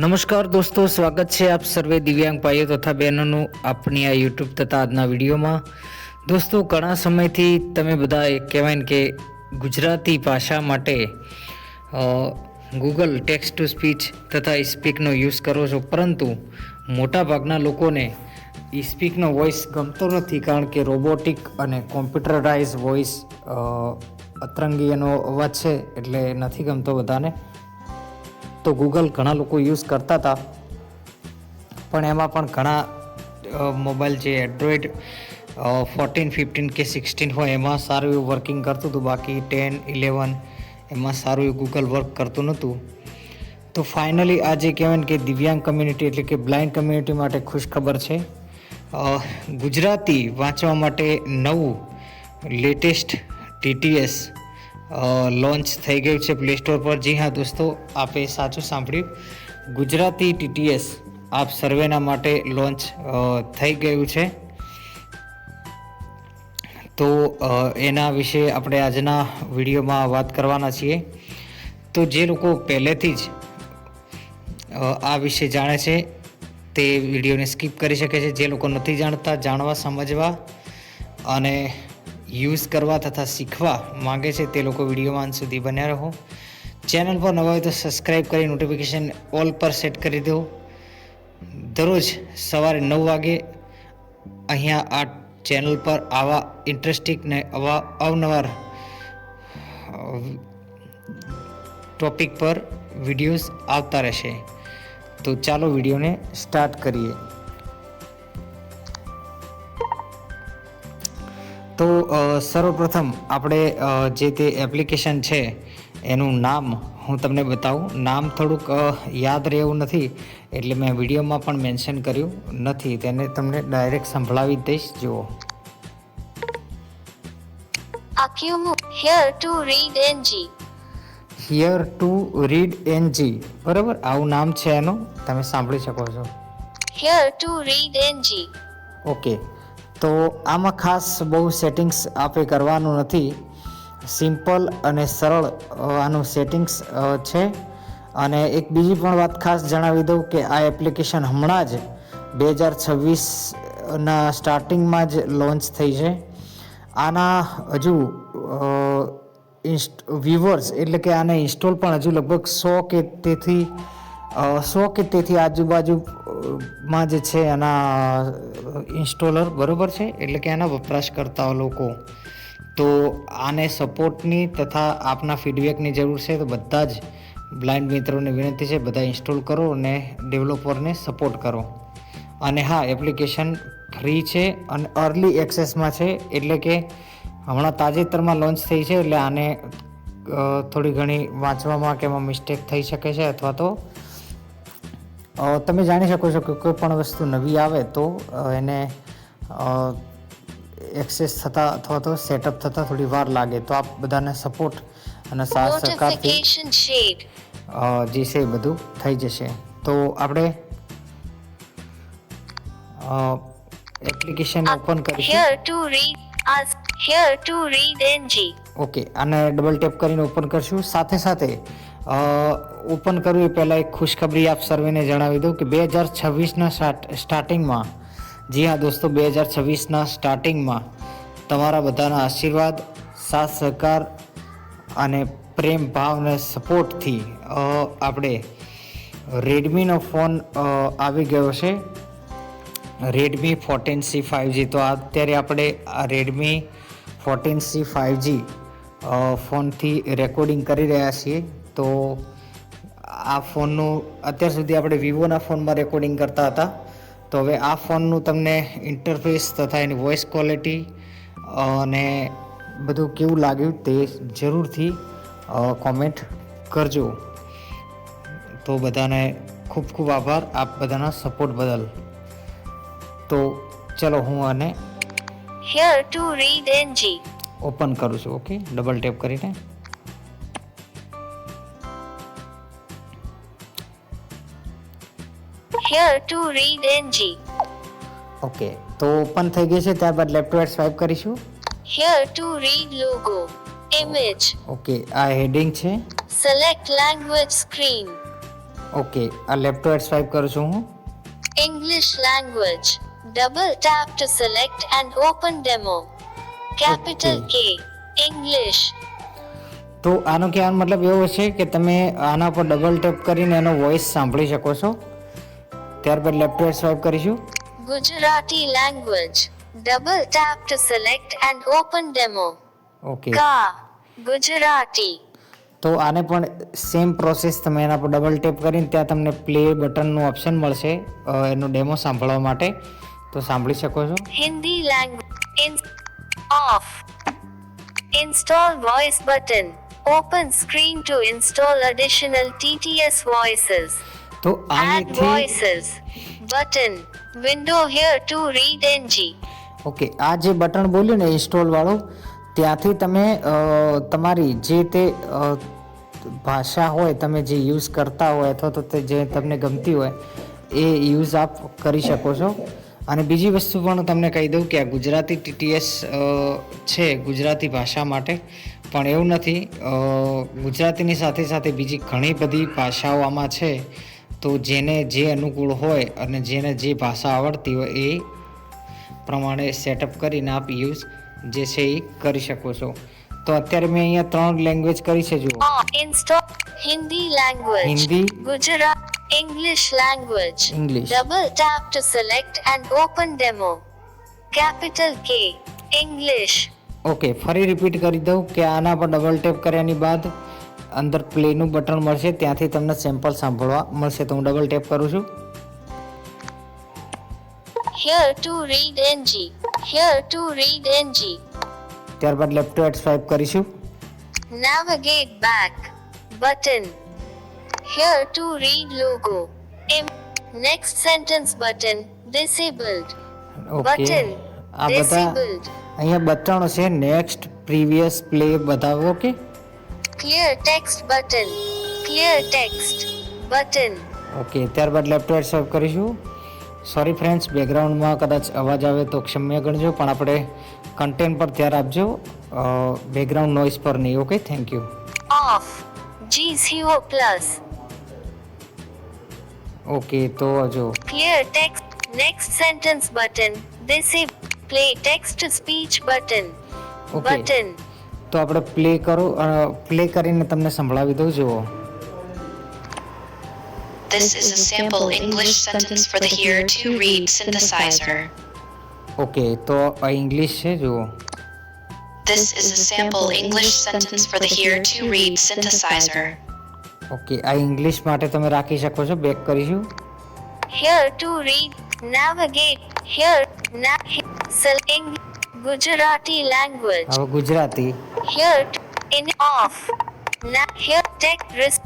નમસ્કાર દોસ્તો, સ્વાગત છે આપ સર્વે દિવ્યાંગ ભાઈઓ તથા બહેનોનું આપણી આ યુટ્યુબ તથા આજના વિડીયોમાં. દોસ્તો, ઘણા સમયથી તમે બધા એ કહેવાય ને કે ગુજરાતી ભાષા માટે ગૂગલ ટેક્સ્ટ ટુ સ્પીચ તથા સ્પીકનો યુઝ કરો છો, પરંતુ મોટાભાગના લોકોને સ્પીકનો વોઇસ ગમતો નથી, કારણ કે રોબોટિક અને કોમ્પ્યુટરાઇઝ વોઇસ અતરંગી એનો અવાજ છે એટલે નથી ગમતો બધાને. તો ગૂગલ ઘણા લોકો યુઝ કરતા હતા, પણ એમાં પણ ઘણા મોબાઈલ જે એન્ડ્રોઈડ 14, 15 કે 16 હોય એમાં સારું એવું વર્કિંગ કરતું હતું, બાકી 10, 11 એમાં સારું એવું ગૂગલ વર્ક કરતું નહોતું. તો ફાઇનલી આજે કહેવાય ને કે દિવ્યાંગ કમ્યુનિટી એટલે કે બ્લાઇન્ડ કમ્યુનિટી માટે ખુશખબર છે. ગુજરાતી વાંચવા માટે નવું લેટેસ્ટ TTS લોન્ચ થઈ ગયું છે પ્લે સ્ટોર પર. જી હા દોસ્તો, આપે સાચું સાંભળ્યું, ગુજરાતી TTS આપ સર્વેના માટે લોન્ચ થઈ ગયું છે. તો એના વિશે આપણે આજના વિડીયોમાં વાત કરવાના છીએ. તો જે લોકો પહેલેથી જ આ વિશે જાણે છે તે વિડીયોને સ્કીપ કરી શકે છે. જે લોકો નથી જાણતા, જાણવા સમજવા અને યુઝ કરવા તથા શીખવા માંગે છે તે લોકો વિડીયોમાં અંત સુધી બન્યા રહો. ચેનલ પર નવા હોય તો સબસ્ક્રાઈબ કરી નોટિફિકેશન ઓલ પર સેટ કરી દો. દરરોજ સવારે 9 વાગે અહીંયા આ ચેનલ પર આવા ઇન્ટરેસ્ટિંગ ને આવા અવનવાર ટોપિક પર વિડીયોઝ આવતા રહેશે. તો ચાલો વિડીયોને સ્ટાર્ટ કરીએ. તો સર્વપ્રથમ આપણે જે તે એપ્લિકેશન છે એનું નામ હું તમને બતાવું. નામ થોડુંક યાદ રહેવું નથી એટલે મેં વિડીયોમાં પણ મેન્શન કર્યું નથી, તેને તમને ડાયરેક્ટ સંભળાવી દઈશ. જુઓ. Here to read NG. Here two read NG, બરાબર, આવું નામ છે એનું, તમે સાંભળી શકો છો. Here to read NG. Okay, તો આમાં ખાસ બહુ સેટિંગ્સ આપે કરવાનું નથી, સિમ્પલ અને સરળ આનું સેટિંગ્સ છે. અને એક બીજી પણ વાત ખાસ જણાવી દઉં કે આ એપ્લિકેશન હમણાં જ 2026ના સ્ટાર્ટિંગમાં જ લોન્ચ થઈ છે. આના હજુ વ્યુઅર્સ એટલે કે આને ઇન્સ્ટોલ પણ હજુ લગભગ 100 કે તેથી આજુબાજુમાં જે છે એના ઇન્સ્ટોલર, બરાબર છે, એટલે કે એના વપરાશકર્તાઓ લોકો. તો આને સપોર્ટની તથા આપના ફીડબેકની જરૂર છે. તો બધા જ બ્લાઇન્ડ મિત્રોને વિનંતી છે, બધા ઇન્સ્ટોલ કરો અને ડેવલપરને સપોર્ટ કરો. અને હા, એપ્લિકેશન ફ્રી છે અને અર્લી એક્સેસમાં છે, એટલે કે હમણાં તાજેતરમાં લોન્ચ થઈ છે, એટલે આને થોડી ઘણી વાંચવામાં કે એમાં મિસ્ટેક થઈ શકે છે, અથવા તો તમે જાણી શકો છો કે કોઈ પણ વસ્તુ નવી આવે તો એને એક્સેસ થતાં અથવા તો સેટઅપ થતાં થોડી વાર લાગે. તો આપ બધાને સપોર્ટ અને સાથ સહકારથી જે છે એ બધું થઈ જશે. તો આપણે એપ્લિકેશન ઓપન કરીશું. Here to read NG. Okay, આને ડબલ ટેપ કરીને ઓપન કરશું. સાથે સાથે ઓપન કરવું એ પહેલાં એક ખુશખબરી આપ સર્વેને જણાવી દઉં કે 2026ના સ્ટાર્ટિંગમાં, જી હા દોસ્તો, 2026ના સ્ટાર્ટિંગમાં તમારા બધાના આશીર્વાદ, સાથ સહકાર અને પ્રેમ ભાવ અને સપોર્ટથી આપણે રેડમીનો ફોન આવી ગયો છે, રેડમી 14C 5G. તો અત્યારે આપણે આ રેડમી 14C 5G ફોનથી રેકોર્ડિંગ કરી રહ્યા છીએ. તો આ ફોનનું અત્યાર સુધી આપણે વિવોના ફોનમાં રેકોર્ડિંગ કરતા હતા. તો હવે આ ફોનનું તમને ઇન્ટરફેસ તથા એની વોઇસ ક્વોલિટી અને બધું કેવું લાગ્યું તે જરૂરથી કોમેન્ટ કરજો. તો બધાને ખૂબ ખૂબ આભાર આપ બધાના સપોર્ટ બદલ. તો ચલો હું આને Here to read NG. Open કરું છું. ઓકે, ડબલ ટેપ કરીને. Here to read NG. Okay, તો ઓપન થઈ ગઈ છે. ત્યારબાદ લેફ્ટ ટુ રાઈટ સ્વાઇપ કરીશું. Here to read logo. Image. Okay, આ હેડિંગ છે. Select language screen. ઓકે, આ લેફ્ટ ટુ રાઈટ સ્વાઇપ કરું છું હું. English language. Double tap to select and open demo. Capital Okay. K. English. તો આનો કહેવાનો મતલબ એવો છે કે તમે આના પર ડબલ ટેપ કરીને એનો વોઇસ સાંભળી શકો છો. ત્યારબાદ લેફ્ટ ટુ રાઈટ સ્વાઇપ કરીશું. Gujarati language. Double tap to select and open demo. Okay, Ka. Gujarati. તો આને પણ સેમ પ્રોસેસ તમે એના પર ડબલ ટેપ કરીને ત્યાં તમને પ્લે બટનનું ઓપ્શન મળશે એનો ડેમો સાંભળવા માટે, તો સાંભળી શકો છો. Hindi language. Off. Install voice button. Open screen to install additional TTS voices. તો Add અહીંથી voices. Button. Window here to read NG. Okay, આ જે બટન બોલ્યું ને ઇન્સ્ટોલ વાળું, ત્યાંથી તમે તમારી જે તે ભાષા હોય તમે જે યુઝ કરતા હોય અથવા તો તે જે તમને ગમતી હોય એ યુઝ આપ કરી શકો છો. અને બીજી વસ્તુ પણ તમને કહી દઉં કે આ ગુજરાતી TTS છે ગુજરાતી ભાષા માટે, પણ એવું નથી. ગુજરાતીની સાથે સાથે બીજી ઘણી બધી ભાષાઓ આમાં છે, તો જેને જે અનુકૂળ હોય અને જેને જે ભાષા આવડતી હોય એ પ્રમાણે સેટઅપ કરીને આપ યુઝ જે છે એ કરી શકો છો. તો અત્યારે મેં અહીંયા 3 લેંગ્વેજ કરી છે. જુઓ, Install Hindi language. Hindi, Gujarat. English language. English. Double tap to select and open demo. Capital K. English. Okay, ફરી રિપીટ કરી દઉં કે આના પર ડબલ ટેપ કર્યાની બાદ અંદર પ્લેનું બટન મળશે, ત્યાંથી તમને સેમ્પલ સાંભળવા મળશે. તો હું ડબલ ટેપ કરું છું. Here to read NG. Here to read NG. ત્યારબાદ લેફ્ટ ટુ રાઈટ સ્વાઇપ કરીશું. Navigate back. Button. Here to read logo. Next sentence button. Disabled. Okay, Button. આ બધા Disabled. અહીંયા બટનો છે. નેક્સ્ટ, પ્રીવિયસ, પ્લે બતાવો. Okay, Clear text button. Clear text. Button. Okay, ત્યારબાદ left to right swipe કરીશું. Sorry friends, બેકગ્રાઉન્ડમાં કદાચ અવાજ આવે તો ક્ષમ્ય ગણજો, પણ આપણે કન્ટેન્ટ પર ધ્યાન આપજો, બેકગ્રાઉન્ડ નોઇઝ પર નહીં. Okay, thank you. Off. G0 plus. Okay, તો જો Clear text. Next sentence button. Disable. Play text to speech button. Okay, Button. તો આપણે પ્લે કરીને તમને સંભળાવી દઉં. જુઓ, This is a sample English sentence for the Here to Read synthesizer. Okay, તો આ ઇંગ્લિશ છે. જુઓ, This is a sample English sentence for the Here to Read synthesizer. Okay, આ ઇંગ્લિશ માટે તમે રાખી શકો છો. બેક કરીશું. Here to read. Navigate. Here. Select Gujarati language. હવે Gujarati. Here. In off. Here. Tech. Risk.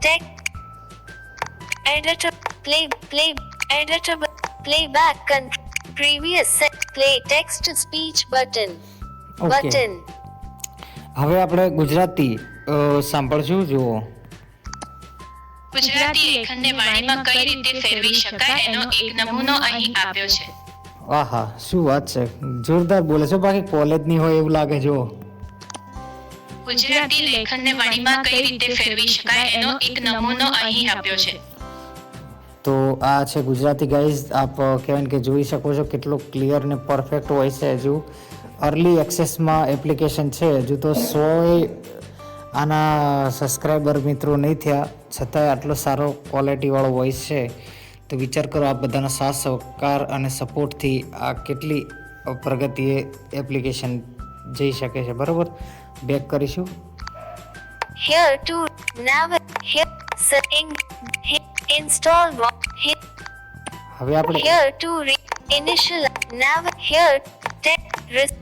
Tech. Editor. Play. Editor. Playback. Previous set. Play text to speech button. Okay, Button. હવે આપણે ગુજરાતી સાંભળશું. જુઓ, ગુજરાતી લેખનને વાણીમાં કઈ રીતે ફેરવી શકાય એનો એક નમૂનો અહીં આપ્યો છે. આહા, શું વાત છે, જોરદાર બોલે છો. બાકી કોલેજની હોય એવું લાગે. જુઓ, ગુજરાતી લેખનને વાણીમાં કઈ રીતે ફેરવી શકાય એનો એક નમૂનો અહીં આપ્યો છે. તો આ છે ગુજરાતી ગાઈઝ. આપ કહેવાય કે જોઈ શકો છો કેટલો ક્લિયર ને પરફેક્ટ હોય છે. હજુ અર્લી એક્સેસમાં એપ્લિકેશન છે. હજુ તો 100 આના સબસ્ક્રાઈબર મિત્રો નહીં થયા, છતાંય આટલો સારો ક્વોલિટીવાળો વોઇસ છે. તો વિચાર કરો, આ બધાના સાથ સહકાર અને સપોર્ટથી આ કેટલી પ્રગતિએ એપ્લિકેશન જઈ શકે છે. બરાબર, બેક કરીશું. Here to navigate. Install. હવે આપણે Here to read. Initial. Here. Tech. Risk.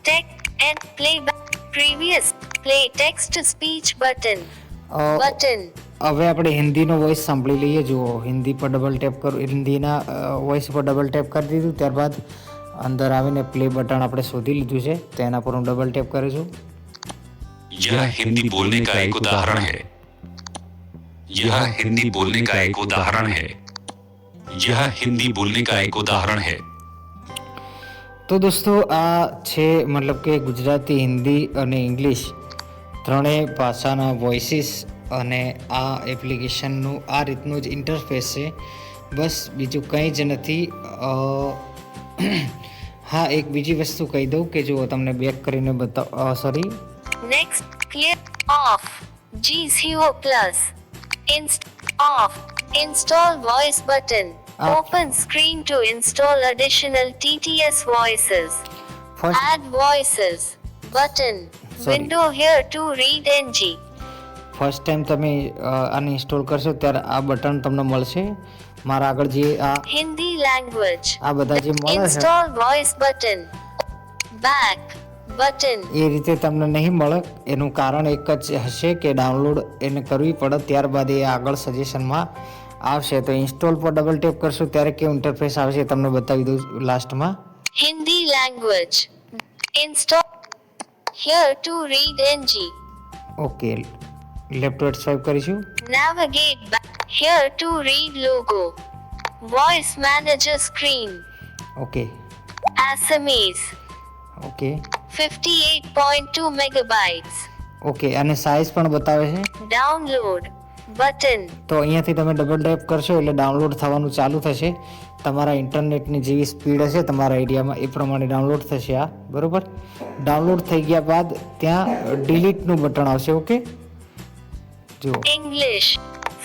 Tech. And playback. Previous. Play text to speech button. Button. હવે આપણે હિન્દીનો વોઇસ સાંભળી લઈએ. જુઓ, હિન્દી પર ડબલ ટેપ કરું. હિન્દીના વોઇસ પર ડબલ ટેપ કરી દીધું. ત્યારબાદ અંદર આવીને પ્લે બટન આપણે શોધી લીધું છે, તો એના પર હું ડબલ ટેપ કરું છું. यह हिंदी बोलने का एक उदाहरण है. यह हिंदी बोलने का एक उदाहरण है. यह हिंदी बोलने का एक उदाहरण है. તો દોસ્તો, આ છે મતલબ કે ગુજરાતી, હિન્દી અને ઇંગ્લિશ ત્રણેય ભાષાના વોઇસીસ અને આ એપ્લિકેશનનું આ રીતનું જ ઇન્ટરફેસ છે, બસ બીજું કંઈ જ નથી. હા, એક બીજી વસ્તુ કહી દઉં કે જો તમને બેક કરીને sorry Next, clear off. G0 plus. Off. Install voice button. Off. Open screen to install additional TTS voices. First Add voices. Button. Sorry. Window here to read NG. First time તમે આને install કરશો ત્યારે આ button તમને મળશે. મારા આગળ જે Hindi language. આ બધા જે મળે છે Install voice button. Back. Button. એ રીતે તમને નહીં મળે. એનું કારણ એક જ હશે કે ડાઉનલોડ એને કરવી પડે, ત્યારબાદ એ આગળ સજેશનમાં આવશે. તો ઇન્સ્ટોલ પર ડબલ ટેપ કરશો ત્યારે કેવું ઇન્ટરફેસ આવશે તમને બતાવી દઉં લાસ્ટમાં. Hindi language. Install. Here to read NG. Okay, left right swipe કરીશું. Navigate back. Here to read logo. Voice manager screen. Okay Assamese. Okay 58.2 megabytes. Okay અને સાઇઝ પણ બતાવે છે. Download. Button. તો અહીંયાથી તમે ડબલ ટેપ કરશો એટલે ડાઉનલોડ થવાનું ચાલુ થશે. તમારા ઇન્ટરનેટની જેવી સ્પીડ હશે તમારા એરિયામાં એ પ્રમાણે ડાઉનલોડ થશે આ, બરોબર. ડાઉનલોડ થઈ ગયા બાદ ત્યાં ડિલીટનું બટન આવશે. ઓકે, જુઓ English.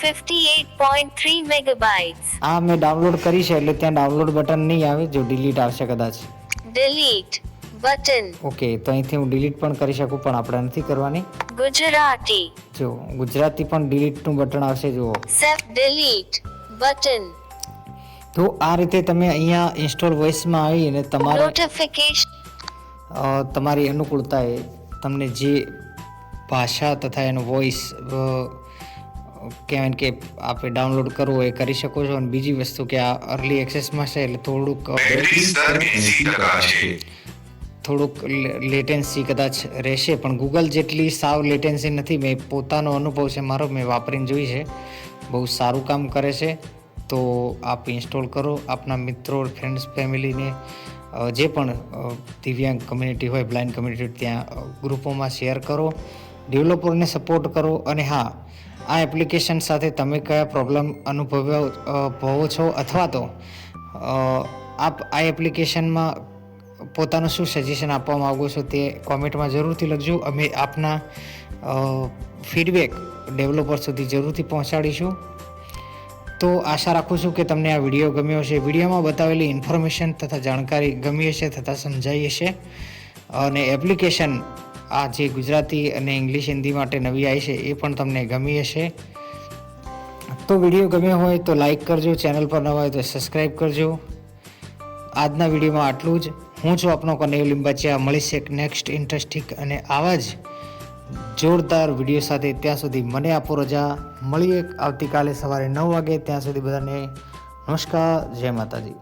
58.3 megabytes. આ મેં ડાઉનલોડ કરી છે એટલે ત્યાં ડાઉનલોડ બટન નહીં આવે, જો ડિલીટ આવશે કદાચ. Delete. Button. ઓકે, તો અહીંથી હું ડિલીટ પણ કરી શકું પણ આપણે નથી કરવાની. Gujarati. જો ગુજરાતી પણ ડિલીટનું બટન આવશે, જુઓ. Delete. Button. તો આ રીતે તમે અહીંયા ઇન્સ્ટોલ વોઇસમાં આવીને Notification. તમારી અનુકૂળતાએ તમને જે ભાષા તથા એનો વોઇસ કહેવાય કે આપણે ડાઉનલોડ કરવો એ કરી શકો છો. અને બીજી વસ્તુ કે આ અર્લી એક્સેસમાં છે એટલે થોડુંક લેટેન્સી કદાચ રહેશે, પણ ગૂગલ જેટલી સાવ લેટેન્સી નથી. મેં પોતાનો અનુભવ છે મારો, મેં વાપરીને જોઈ છે, બહુ સારું કામ કરે છે. તો આપ ઇન્સ્ટોલ કરો, આપના મિત્રો, ફ્રેન્ડ્સ, ફેમિલીને જે પણ દિવ્યાંગ કમ્યુનિટી હોય, બ્લાઇન્ડ કમ્યુનિટી, ત્યાં ગ્રુપોમાં શેર કરો, ડેવલપરને સપોર્ટ કરો. અને હા, આ એપ્લિકેશન સાથે તમે કયા પ્રોબ્લેમ અનુભવો છો અથવા તો આપ આ એપ્લિકેશનમાં પોતાનું શું સજેશન આપવા માગો છો તે કોમેન્ટમાં જરૂરથી લખજો. અમે આપના ફીડબેક ડેવલપર સુધી જરૂરથી પહોંચાડીશું. તો આશા રાખું છું કે તમને આ વિડીયો ગમ્યો હશે. વિડીયોમાં બતાવેલી ઇન્ફોર્મેશન તથા જાણકારી ગમી હશે તથા સમજાઈ હશે. અને એપ્લિકેશન આ જે ગુજરાતી અને ઇંગ્લિશ હિન્દી માટે નવી આવી છે એ પણ તમને ગમી હશે. તો વિડીયો ગમ્યો હોય તો લાઈક કરજો, ચેનલ પર નવા હોય તો સબસ્ક્રાઈબ કરજો. આજના વિડીયોમાં આટલું જ. હું છું આપનો કનૈયો લિંબાચિયા. મળીશ એક નેક્સ્ટ ઇન્ટરેસ્ટિંગ અને આવા જ જોરદાર વિડીયો સાથે. ત્યાં સુધી મને આપો રજા. મળીએ આવતીકાલે સવારે 9 વાગે. ત્યાં સુધી બધાને નમસ્કાર, જય માતાજી.